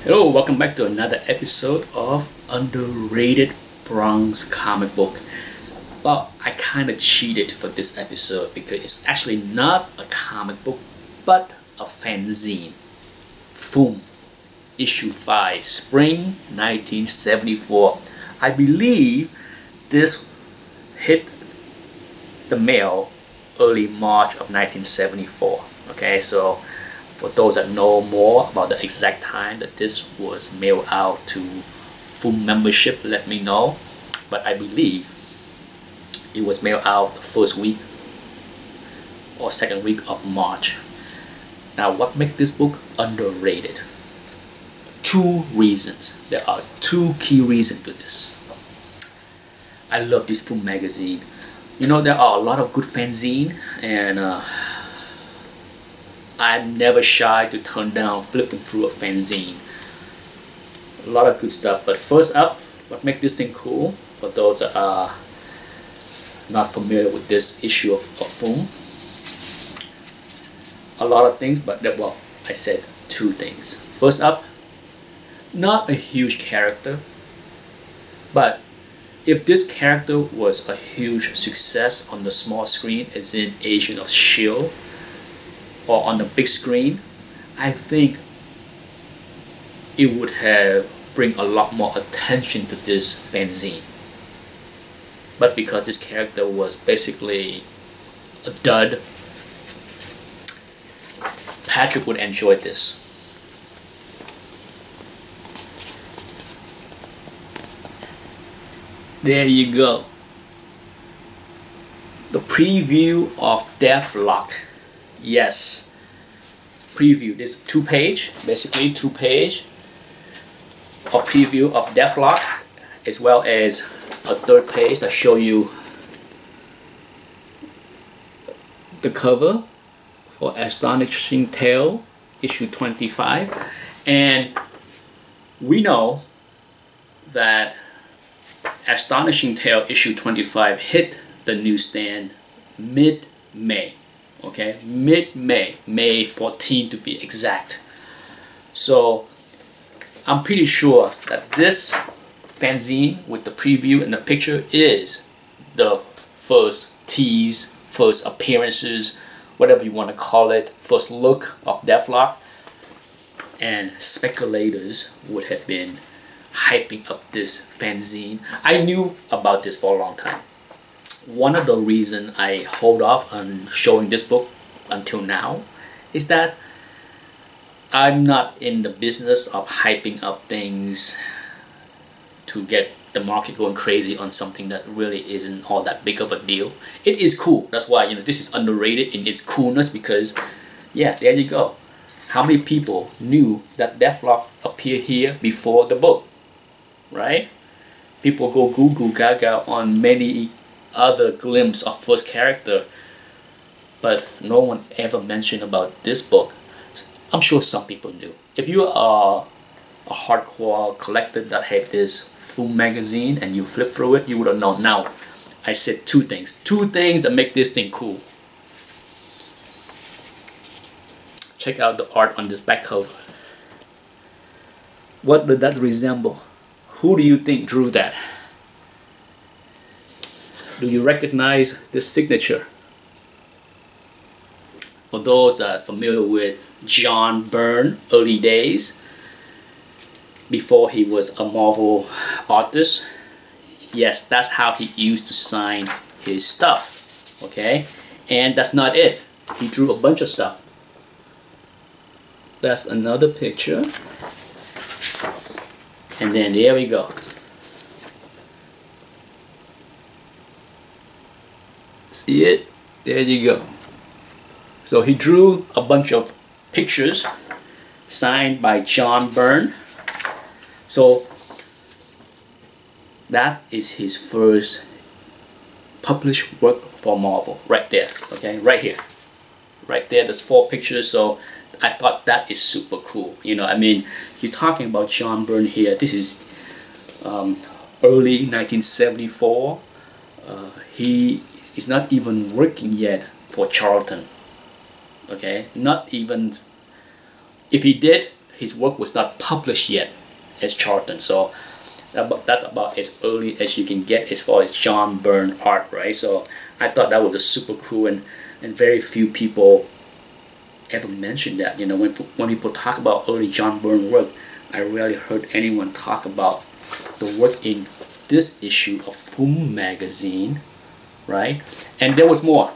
Hello, welcome back to another episode of Underrated Bronx Comic Book. Well, I kind of cheated for this episode because it's actually not a comic book but a fanzine. FUM, issue 5, spring 1974. I believe this hit the mail early March of 1974. Okay, so for those that know more about the exact time that this was mailed out to FUM membership, let me know. But I believe it was mailed out the first week or second week of March. Now, what makes this book underrated? Two reasons. There are two key reasons to this. I love this FUM magazine. You know, there are a lot of good fanzine, and I'm never shy to turn down flipping through a fanzine. A lot of good stuff. But first up, what makes this thing cool, for those that are not familiar with this issue of FUM, a lot of things, but well, I said two things. First up, not a huge character, but if this character was a huge success on the small screen, as in Agent of S.H.I.E.L.D., or on the big screen, I think it would have bring a lot more attention to this fanzine. But because this character was basically a dud, Patrick would enjoy this. There you go. The preview of Deathlok. Yes, preview. This two-page, basically two-page, a preview of Deathlok, as well as a third page that show you the cover for Astonishing Tale issue 25. And we know that Astonishing Tale issue 25 hit the newsstand mid-May. Okay, mid-May, May 14 to be exact. So I'm pretty sure that this fanzine with the preview and the picture is the first tease, first appearances, whatever you want to call it, first look of Deathlok. And speculators would have been hyping up this fanzine. I knew about this for a long time. One of the reasons I hold off on showing this book until now is that I'm not in the business of hyping up things to get the market going crazy on something that really isn't all that big of a deal. It is cool. That's why, this is underrated in its coolness, because yeah, there you go. How many people knew that Deathlok appeared here before the book, right? People go goo goo gaga on many other glimpse of first character, but no one ever mentioned about this book. I'm sure some people knew. If you are a hardcore collector that had this FUM magazine and you flip through it, you would have known. Now, I said two things that make this thing cool. Check out the art on this back cover. What did that resemble? Who do you think drew that? Do you recognize this signature? For those that are familiar with John Byrne early days, before he was a Marvel artist, yes, that's how he used to sign his stuff. Okay, and that's not it. He drew a bunch of stuff. That's another picture, and then there we go. See it? There you go. So he drew a bunch of pictures signed by John Byrne. So that is his first published work for Marvel, right there. Okay, right here, right there. There's 4 pictures. So I thought that is super cool. I mean, you're talking about John Byrne here. This is early 1974. He is not even working yet for Charlton. Okay, not even. If he did, his work was not published yet as Charlton. So that's about as early as you can get as far as John Byrne art, right? So I thought that was a super cool, and very few people ever mention that. You know, when people talk about early John Byrne work, I rarely heard anyone talk about the work in this issue of FUM magazine, right? And there was more.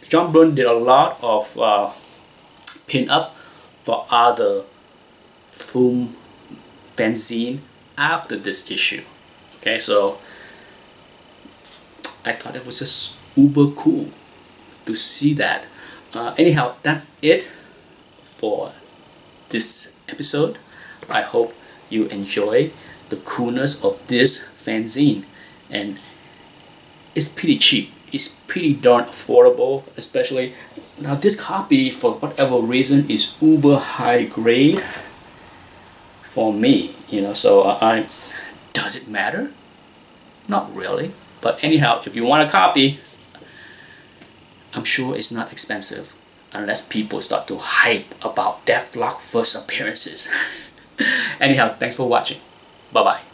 John Byrne did a lot of pin-up for other FUM fanzine after this issue. Okay, so I thought it was just uber cool to see that. Anyhow, that's it for this episode. I hope you enjoy the coolness of this fanzine, and it's pretty cheap. It's pretty darn affordable, especially now this copy, for whatever reason, is uber high grade for me, you know. So does it matter? Not really. But anyhow, if you want a copy, I'm sure it's not expensive unless people start to hype about Deathlok first appearances. Anyhow, thanks for watching. Bye bye.